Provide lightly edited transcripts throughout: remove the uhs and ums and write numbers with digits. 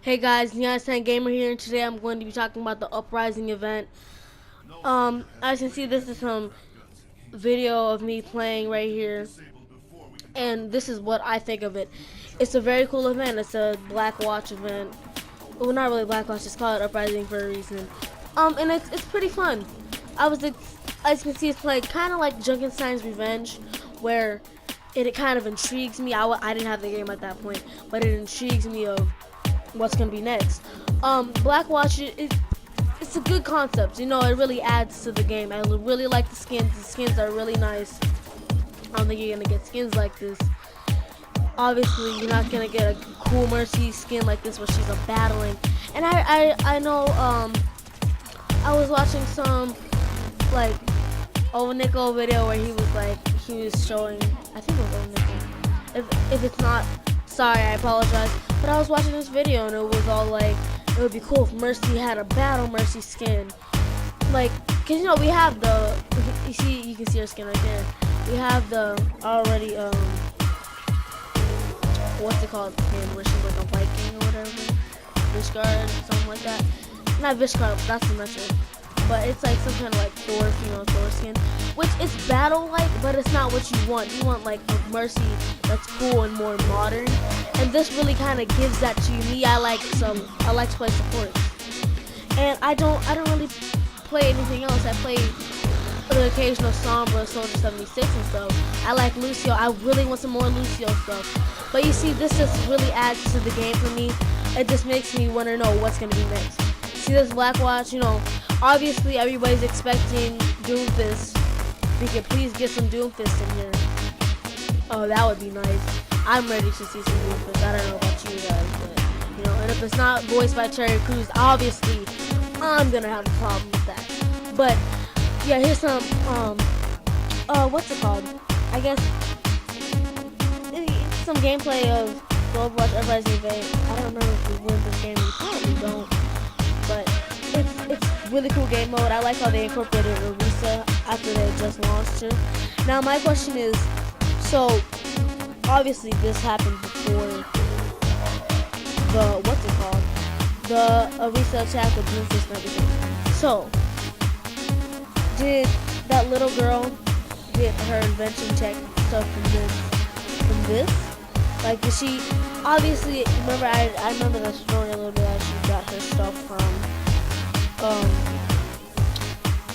Hey guys, Neon Gamer here, and today I'm going to be talking about the Uprising event. As you can see, this is some video of me playing right here, and this is what I think of it. It's a very cool event. It's a Black Watch event. Well, not really Black Watch. Just call it Uprising for a reason. And it's pretty fun. As you can see, it's like kind of like Junkenstein's Revenge, where it kind of intrigues me. I didn't have the game at that point, but it intrigues me of what's gonna be next. Black Watch, it's a good concept. You know, it really adds to the game. I really like the skins. The skins are really nice. I don't think you're gonna get skins like this. Obviously, you're not gonna get a cool Mercy skin like this where she's a battling. And I know. I was watching some like Nickel video where he was showing. I think it was Nickel. If it's not, sorry, I apologize. But I was watching this video and it was all like, it would be cool if Mercy had a battle Mercy skin. Like, cause you know we have the, you can see her skin right there. We have the already what's it called? Skin where she's like a Viking or whatever, Vishgard, something like that. Not Vishgard, that's the metric. But it's like some kind of like female Thor skin, which is battle-like, but it's not what you want. You want like a Mercy that's cool and more modern, and this really kind of gives that to me. I like to play support, and I don't really play anything else. I play the occasional Sombra, Soldier 76 and stuff. I like Lucio. I really want some more Lucio stuff. But you see, this just really adds to the game for me. It just makes me want to know what's gonna be next. See this Black Watch, you know. Obviously, everybody's expecting Doomfist. We could please get some Doomfist in here. Oh, that would be nice. I'm ready to see some Doomfist. I don't know about you guys, but you know. And if it's not voiced by Cherry Crews, obviously, I'm gonna have a problem with that. But yeah, here's some what's it called? I guess it's some gameplay of the Overwatch Uprising event. I don't remember if we win this game. We probably don't. But it's really cool game mode. I like how they incorporated Orisa after they just launched her. Now my question is, so obviously this happened before the what's it called? The Orisa attack with Doomfist and everything. So did that little girl get her invention check stuff from this? Like, did she? Obviously, remember I remember the story a little bit. That she got her stuff from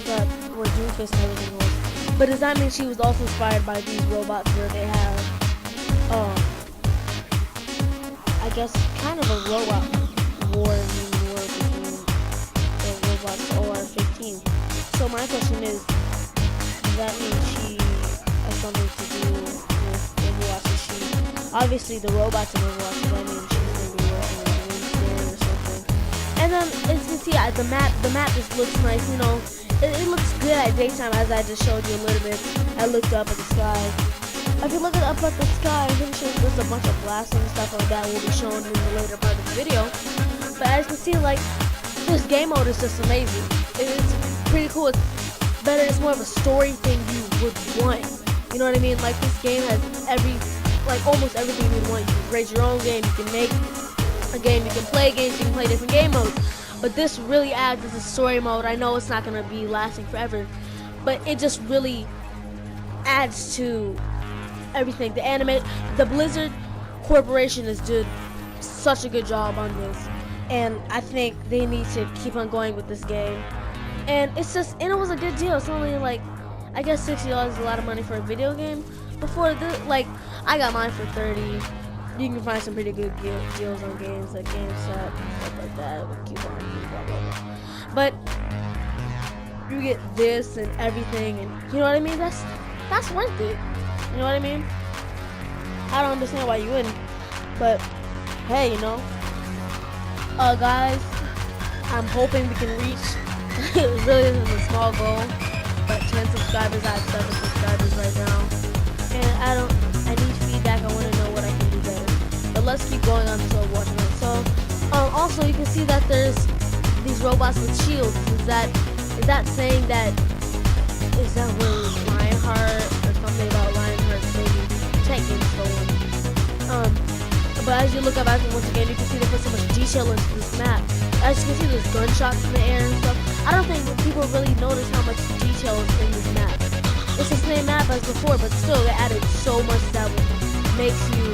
that where Doomfist and everything was. But does that mean she was also inspired by these robots where they have I guess kind of a robot war between the robots OR-15. So my question is, does that mean she has something to do with Overwatch? Is she obviously the robots in Overwatch? Does that mean she's going to be working with Wednesday or something? And then as you can see, the map just looks nice. You know, it looks good at daytime, as I just showed you a little bit. I looked up at the sky. If you look up at the sky, I'm pretty sure there's a bunch of blasting and stuff like that will be shown in the later part of the video. But as you can see, like, this game mode is just amazing. It's pretty cool. It's better. It's more of a story thing you would want. You know what I mean? Like, this game has almost everything you want. You can create your own game. You can make a game. You can play games. You can play different game modes. But this really adds as a story mode. I know it's not gonna be lasting forever, but it just really adds to everything. The Blizzard Corporation has did such a good job on this, and I think they need to keep on going with this game. And it was a good deal. It's only like, I guess $60 is a lot of money for a video game. Before this, like, I got mine for $30. You can find some pretty good deals on games like GameStop and stuff like that with coupons and blah blah blah. But you get this and everything, and you know what I mean. That's worth it. You know what I mean? I don't understand why you wouldn't, but hey, you know, guys, I'm hoping we can reach. It really isn't a small goal, but 10 subscribers. I have 7 subscribers right now, and I need feedback. I want to know what I can do better. But let's keep going on this Overwatch event. So, also you can see that there's these robots with shields. Is that saying that? Is that where Lionheart or something about Lionheart maybe tech being stolen? But as you look up after once again, you can see they put so much detail into this map. As you can see, there's gunshots in the air and stuff. I don't think people really notice how much detail is in this map. It's the same map as before, but still, they added so much that makes you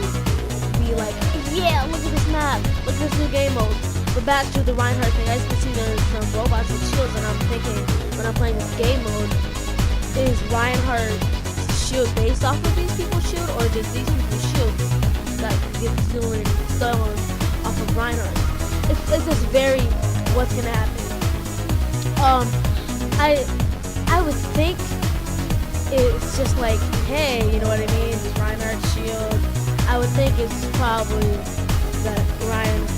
be like, yeah, look at this map, look at this new game mode. But back to the Reinhardt thing, as you can see, there's some robots with shields, and I'm thinking, when I'm playing this game mode, is Reinhardt's shield based off of these people's shield, or does these people's shield that get stolen off of Reinhardt? It's just very what's gonna happen. I would think it's just like, hey, you know what I mean? Reinhardt's shield. I would think it's probably that Reinhardt.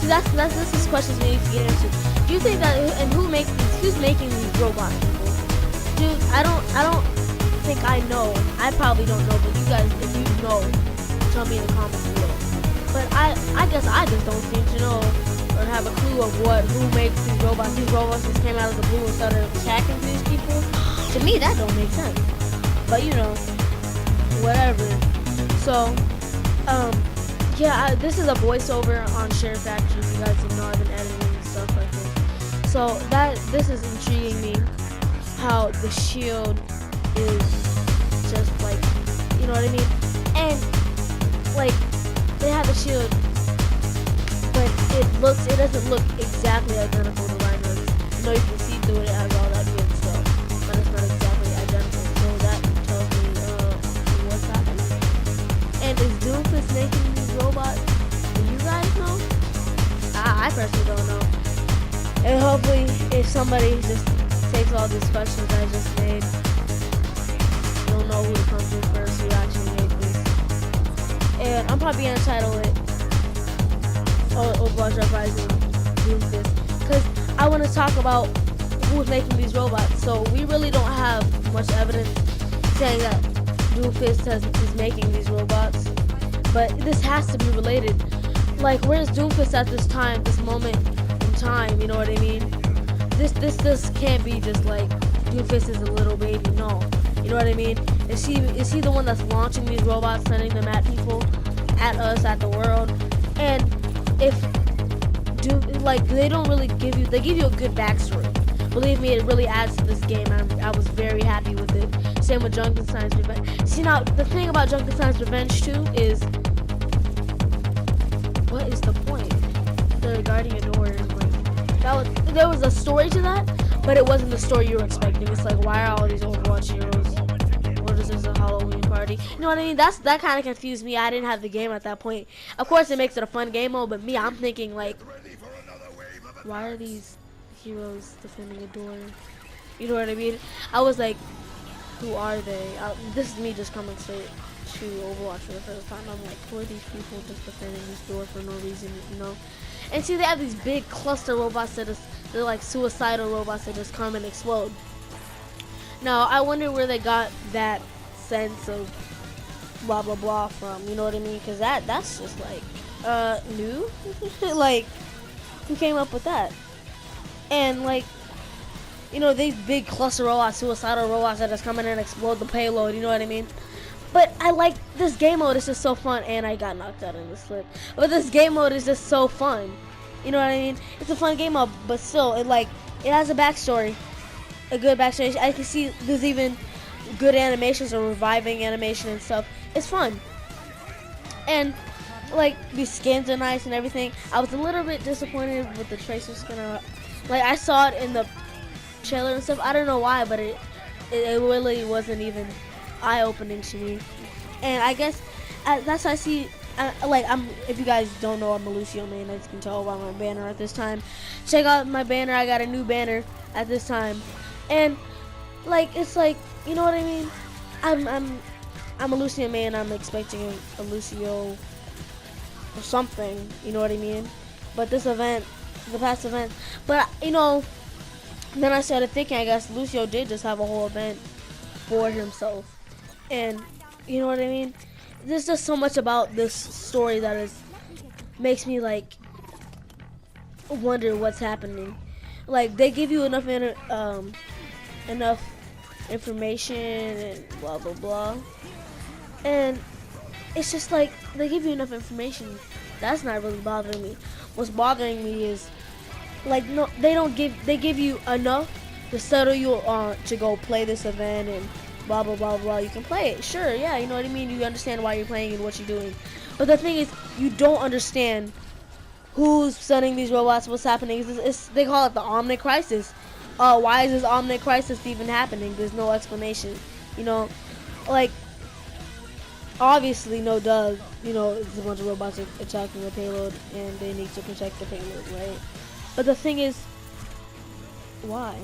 See, this is questions we need to get into. Do you think that, and who's making these robots, people? Dude, I don't think I know. I probably don't know, but you guys, if you know, tell me in the comments below. But I guess I just don't seem to know or have a clue of who makes these robots. These robots just came out of the blue and started attacking these people. To me, that don't make sense. But you know, whatever. So, yeah, this is a voiceover on SHAREfactory. You guys know I've been editing and stuff like this. So this is intriguing me. How the shield is just like, you know what I mean? And like they have a shield, but it doesn't look exactly identical to Reinhardt's. You know, you can see through it, it has all that good stuff, but it's not exactly identical. So that tells me what's happening. And is Doomfist making these robots? Do you guys know? I personally don't know. And hopefully, if somebody just takes all these questions I just made, you'll know who to come to first, who actually made this. And I'm probably gonna title it Overwatch Uprising Doomfist, because I want to talk about who's making these robots. So we really don't have much evidence saying that Doomfist is making these robots, but this has to be related. Like, where's Doomfist at this time, this moment in time? You know what I mean? This can't be just like Doomfist is a little baby. No, you know what I mean? Is he the one that's launching these robots, sending them at people, at us, at the world? And if they don't really give you, they give you a good backstory. Believe me, it really adds to this game. I was very happy with it. Same with Junkenstein's Revenge. See, now the thing about Junkenstein's Revenge too is, what is the point? They're guarding a door. There was a story to that, but it wasn't the story you were expecting. It's like, why are all these Overwatch heroes? What is this, a Halloween party? You know what I mean? That kind of confused me. I didn't have the game at that point. Of course, it makes it a fun game mode, but me, I'm thinking like, why are these heroes defending a door? You know what I mean? I was like, who are they? This is me just coming straight to Overwatch for the first time. I'm like, who are these people just defending this door for no reason, you know? And see, they have these big cluster robots they're like suicidal robots that just come and explode. Now, I wonder where they got that sense of blah blah blah from, you know what I mean? Because that's just like, new? Like, who came up with that? And like, you know, these big cluster robots, suicidal robots that just come in and explode the payload, you know what I mean? But I like this game mode. It's just so fun, and I got knocked out in the slip. But this game mode is just so fun. You know what I mean? It's a fun game mode, but still, it has a backstory, a good backstory. I can see there's even good animations or reviving animation and stuff. It's fun, and like these skins are nice and everything. I was a little bit disappointed with the Tracer skin. Like, I saw it in the trailer and stuff. I don't know why, but it really wasn't even eye-opening to me. And I guess that's why I see, if you guys don't know, I'm a Lucio main, as you can tell by my banner at this time. Check out my banner. I got a new banner at this time, and like, it's like, you know what I mean? I'm a Lucio main. I'm expecting a Lucio or something, you know what I mean? But this event, the past event, but you know, then I started thinking, I guess Lucio did just have a whole event for himself. And you know what I mean? There's just so much about this story that makes me like wonder what's happening. Like, they give you enough information and blah blah blah. And it's just like they give you enough information. That's not really bothering me. What's bothering me is like no, they give you enough to settle you on to go play this event and blah blah blah blah. You can play it, sure, yeah, you know what I mean. You understand why you're playing and what you're doing, but the thing is, you don't understand who's sending these robots, what's happening. They call it the Omnic Crisis. Why is this Omnic Crisis even happening? There's no explanation, you know, like. Obviously, no duh, you know, it's a bunch of robots attacking the payload and they need to protect the payload, right? But the thing is, why?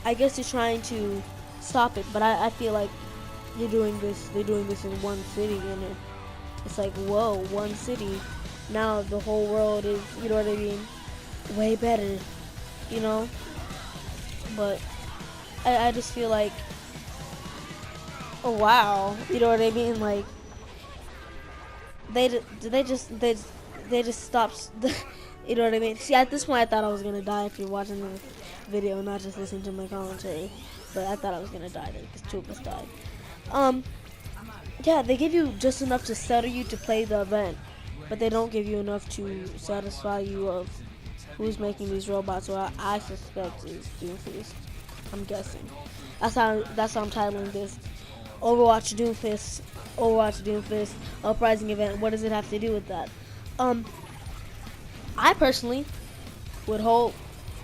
I guess you're trying to stop it, but I feel like they're doing this in one city, and it's like, whoa, one city. Now the whole world is, you know what I mean, way better, you know? But I just feel like, oh wow, you know what I mean? Like they just stopped. You know what I mean? See, at this point, I thought I was gonna die if you're watching the video, not just listening to my commentary. But I thought I was gonna die there because two of us died. Yeah, they give you just enough to settle you to play the event, but they don't give you enough to satisfy you of who's making these robots. Or I suspect is Doomfist. I'm guessing. That's how I'm titling this. Overwatch Doomfist, uprising event. What does it have to do with that? I personally would hope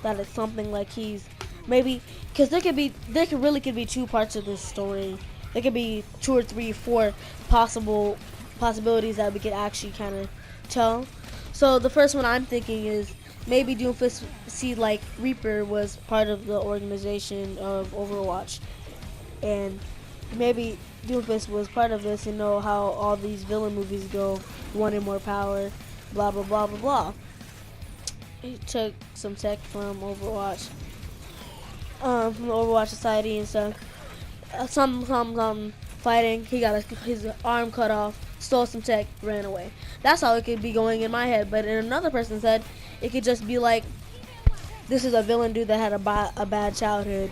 that it's something like he's maybe, because there could be two parts of this story. There could be 2 or 3, 4 possibilities that we could actually kind of tell. So the first one I'm thinking is maybe Doomfist see like Reaper was part of the organization of Overwatch, and maybe Doomfist was part of this and know how all these villain movies go, wanted more power, blah blah blah blah blah. He took some tech from Overwatch, from the Overwatch Society and stuff. Some fighting. He got his arm cut off, stole some tech, ran away. That's how it could be going in my head. But in another person's head, it could just be like, this is a villain dude that had a bad childhood,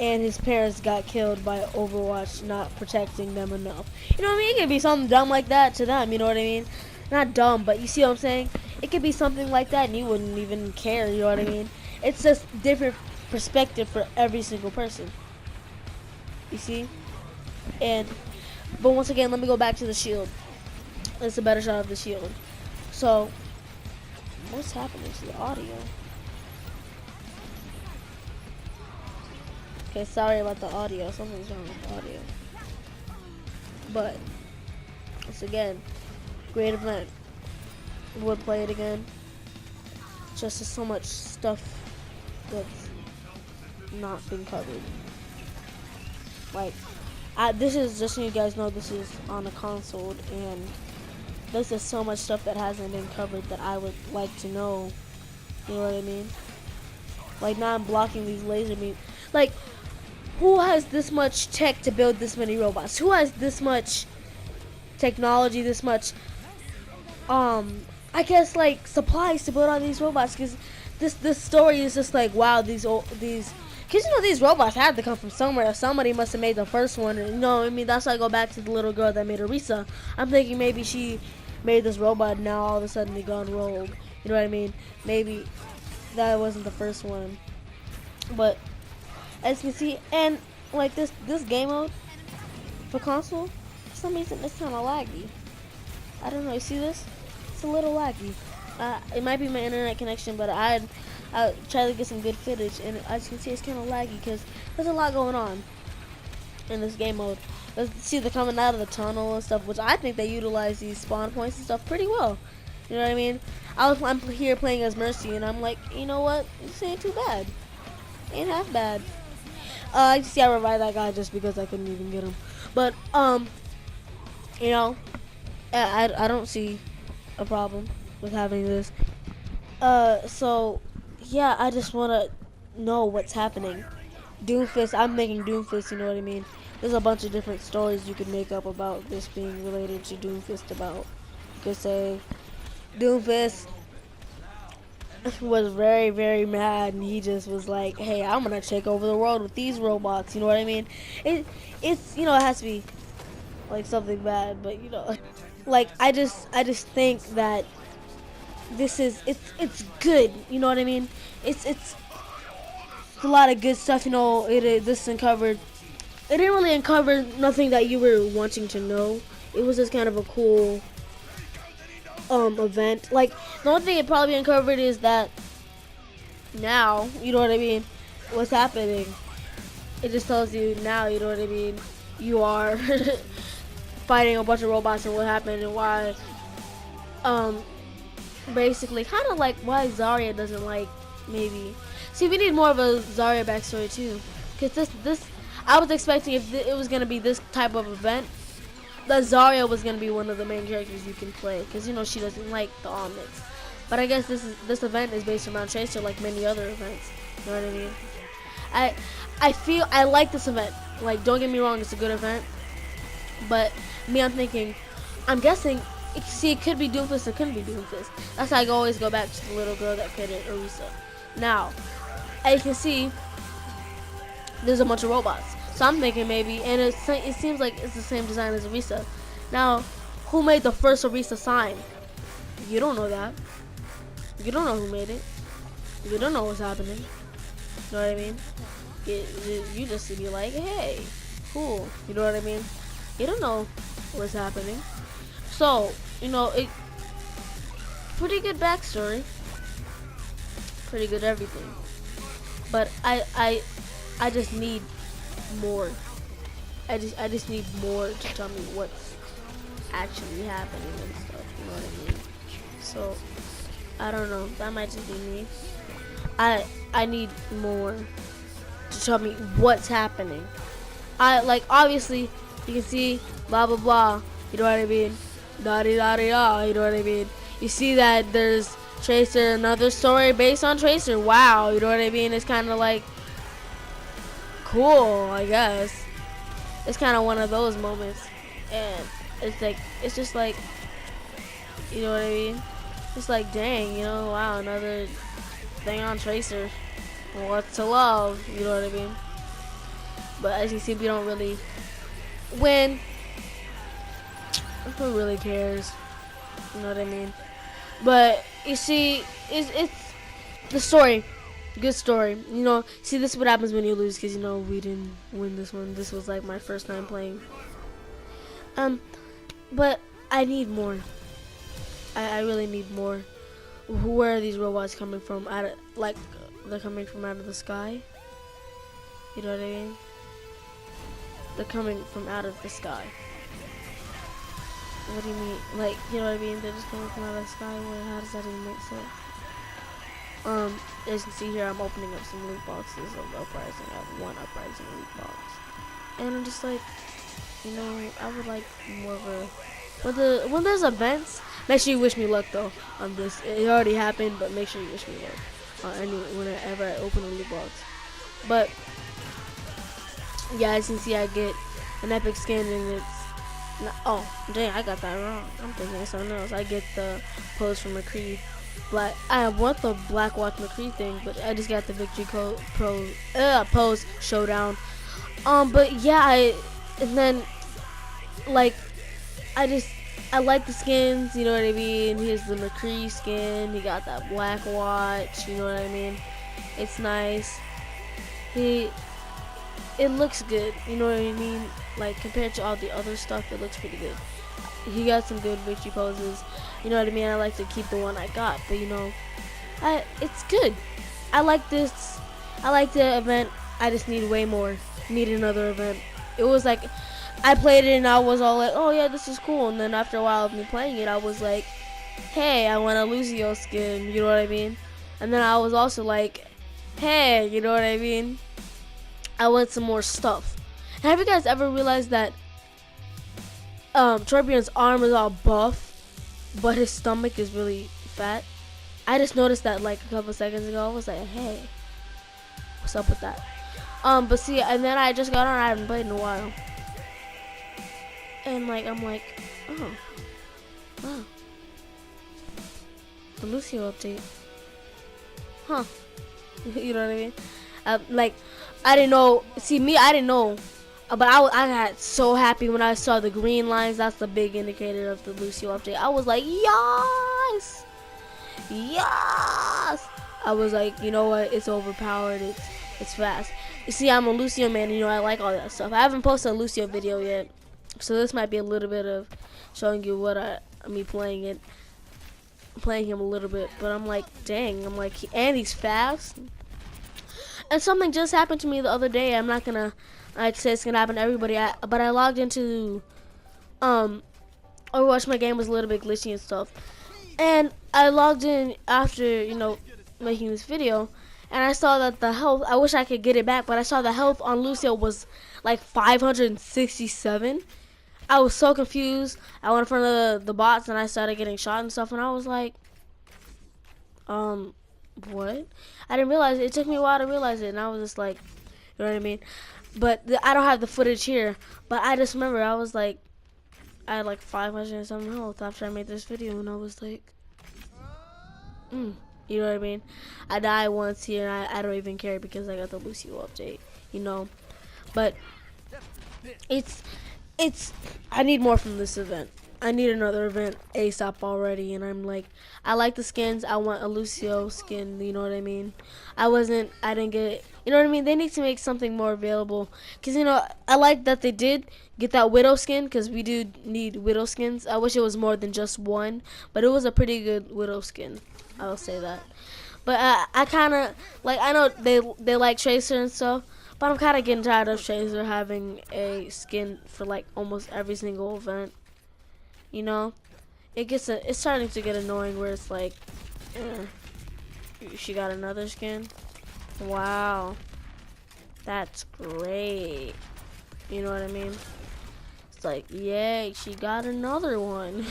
and his parents got killed by Overwatch not protecting them enough. You know what I mean? It could be something dumb like that to them, you know what I mean? Not dumb, but you see what I'm saying? It could be something like that and you wouldn't even care, you know what I mean? It's just different perspective for every single person. You see? But once again, let me go back to the shield. It's a better shot of the shield. So, what's happening to the audio? Okay, sorry about the audio. Something's wrong with the audio. But, once again, great event. Would play it again. Just so much stuff that's not been covered. Like, this is, just so you guys know, this is on a console, and there's just so much stuff that hasn't been covered that I would like to know. You know what I mean? Like, now I'm blocking these laser beams. Like, who has this much tech to build this many robots? Who has this much technology, this much, I guess, like, supplies to build all these robots? Because this story is just like, wow, these, because, you know, these robots had to come from somewhere. Somebody must have made the first one. And, you know, I mean, that's why I go back to the little girl that made Arisa. I'm thinking maybe she made this robot and now all of a sudden they gone rogue. You know what I mean? Maybe that wasn't the first one. But, as you can see, and, like, this game mode for console, for some reason, it's kind of laggy. I don't know. You see this? It's a little laggy. It might be my internet connection, but I try to get some good footage, and as you can see, it's kind of laggy because there's a lot going on in this game mode. Let's see, they're coming out of the tunnel and stuff, which I think they utilize these spawn points and stuff pretty well. You know what I mean? I'm here playing as Mercy, and I'm like, you know what? This ain't too bad. Ain't half bad. I see I revived that guy just because I couldn't even get him. But you know, I don't see a problem with having this. So yeah, I just want to know what's happening. Doomfist, I'm making Doomfist, you know what I mean? There's a bunch of different stories you could make up about this being related to Doomfist. About, you could say Doomfist was very, very mad, and he just was like, hey, I'm gonna take over the world with these robots, you know what I mean? It's, you know, it has to be like something bad, but you know, like I just think that this is it's good. You know what I mean? It's a lot of good stuff. You know, this uncovered. It didn't really uncover nothing that you were wanting to know. It was just kind of a cool event. Like the only thing it probably uncovered is that now, you know what I mean, what's happening. It just tells you now, you know what I mean, you are fighting a bunch of robots and what happened and why basically kind of like why Zarya doesn't like maybe. See, we need more of a Zarya backstory too, because this I was expecting if it was gonna be this type of event, that Zarya was gonna be one of the main characters you can play, because you know she doesn't like the omnics. But I guess this event is based around Tracer, like many other events. You know what I mean? I feel I like this event. Like, don't get me wrong, it's a good event. But me, I'm thinking, I'm guessing. See, it could be Doomfist, it couldn't be Doomfist. That's how I always go back to the little girl that pitted Orisa. Now, as you can see, there's a bunch of robots. So I'm thinking maybe, and it seems like it's the same design as Orisa. Now, who made the first Orisa sign? You don't know that. You don't know who made it. You don't know what's happening. You know what I mean? You just be like, hey, cool. You know what I mean? You don't know what's happening. So, you know, pretty good backstory. Pretty good everything. But I just need more. I just need more to tell me what's actually happening and stuff. You know what I mean? So, I don't know. That might just be me. I need more to tell me what's happening. Like obviously you can see blah blah blah. You know what I mean? Da da da da. You know what I mean? You see that there's Tracer, another story based on Tracer. Wow. You know what I mean? It's kind of like cool, I guess. It's kind of one of those moments, and it's just like, you know what I mean? It's like, dang, you know, wow, another thing on Tracer. What's to love? You know what I mean? But as you see, we don't really win. Who really cares? You know what I mean? But you see, it's the story. Good story. You know, see, this is what happens when you lose, because you know we didn't win this one. This was like my first time playing. But I need more. I really need more. Where are these robots coming from? Like they're coming from out of the sky. You know what I mean? They're coming from out of the sky. What do you mean? Like, you know what I mean? They're just coming from out of the sky. Well, how does that even make sense? As you can see here, I'm opening up some loot boxes of Uprising. I have one Uprising loot box, and I'm just like, you know, I would like more of a. When there's events, make sure you wish me luck though on this. It already happened, but make sure you wish me luck whenever I open a loot box. But yeah, as you can see, I get an epic skin, and it's oh dang, I got that wrong. I'm thinking of something else. I get the pose from McCree. I want the Black Watch McCree thing, but I just got the victory pose showdown. But yeah, and then like I like the skins, you know what I mean? Here's the McCree skin. He got that Black Watch, you know what I mean? It's nice. It looks good, you know what I mean? Like compared to all the other stuff, it looks pretty good. He got some good victory poses, you know what I mean? I like to keep the one I got, but you know, it's good. I like this. I like the event. I just need way more. Need another event. It was like, I played it and I was all like, oh yeah, this is cool. And then after a while of me playing it, I was like, hey, I want a Lucio skin, you know what I mean? And then I was also like, hey, you know what I mean? I want some more stuff. And have you guys ever realized that Torbjorn's arm is all buff, but his stomach is really fat? I just noticed that like a couple seconds ago. I was like, hey, what's up with that? But see, and then I just got on. I haven't played in a while, and like I'm like, oh, wow, the Lucio update, huh? You know what I mean? Like, I didn't know. See, me, I didn't know But I got so happy when I saw the green lines. That's the big indicator of the Lucio update. I was like, yes, yes. I was like, you know what? It's overpowered. It's fast. You see, I'm a Lucio man. You know, I like all that stuff. I haven't posted a Lucio video yet, so this might be a little bit of showing you what me playing him a little bit. But I'm like, dang. I'm like, and he's fast. And something just happened to me the other day. I'm not gonna. I'd say it's gonna happen to everybody. But I logged into Overwatch. My game was a little bit glitchy and stuff. And I logged in after, you know, making this video, and I saw that the health, I wish I could get it back, but I saw the health on Lucio was like 567. I was so confused. I went in front of the bots and I started getting shot and stuff, and I was like, what? I didn't realize it. It took me a while to realize it, and I was just like, you know what I mean? But I don't have the footage here, but I just remember I was like, I had like 500 and something health after I made this video, and I was like, you know what I mean? I died once here, and I don't even care because I got the Lucio update, you know? But it's I need more from this event. I need another event ASAP already, and I'm like, I like the skins. I want a Lucio skin, you know what I mean? I didn't get it. You know what I mean? They need to make something more available. Because, you know, I like that they did get that Widow skin, because we do need Widow skins. I wish it was more than just one, but it was a pretty good Widow skin. I'll say that. But I kind of, like, I know they like Tracer and stuff, but I'm kind of getting tired of Tracer having a skin for, like, almost every single event. You know? It's starting to get annoying where it's like, she got another skin? Wow. That's great. You know what I mean? It's like, yay, she got another one.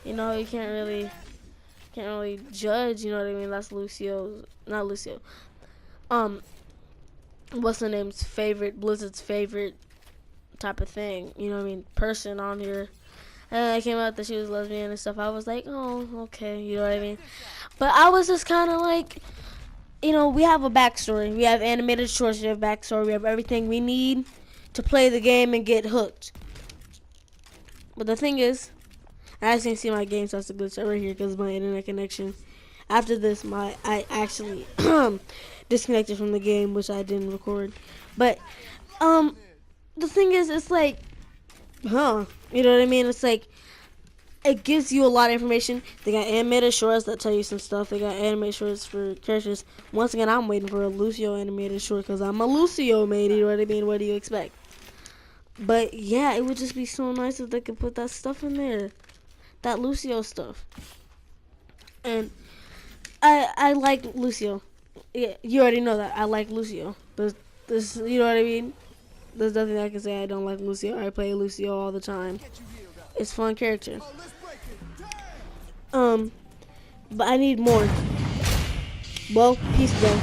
You know, you can't really judge, you know what I mean? That's not Lucio. What's the name's favorite, Blizzard's favorite type of thing, you know what I mean? Person on here. And I came out that she was lesbian and stuff. I was like, oh, okay, you know what I mean? But I was just kind of like, you know, we have a backstory. We have animated shorts, we have backstory, we have everything we need to play the game and get hooked. But the thing is, as you can see, my game starts to glitch right here because of my internet connection. After this, I actually disconnected from the game, which I didn't record. But the thing is, it's like, you know what I mean? It's like, it gives you a lot of information. They got animated shorts that tell you some stuff. They got animated shorts for characters. Once again, I'm waiting for a Lucio animated short because I'm a Lucio man. You know what I mean? What do you expect? But yeah, it would just be so nice if they could put that stuff in there, that Lucio stuff. And I like Lucio. Yeah, you already know that I like Lucio. There's you know what I mean? There's nothing I can say I don't like Lucio. I play Lucio all the time. It's a fun character. But I need more. Well, peace, bro.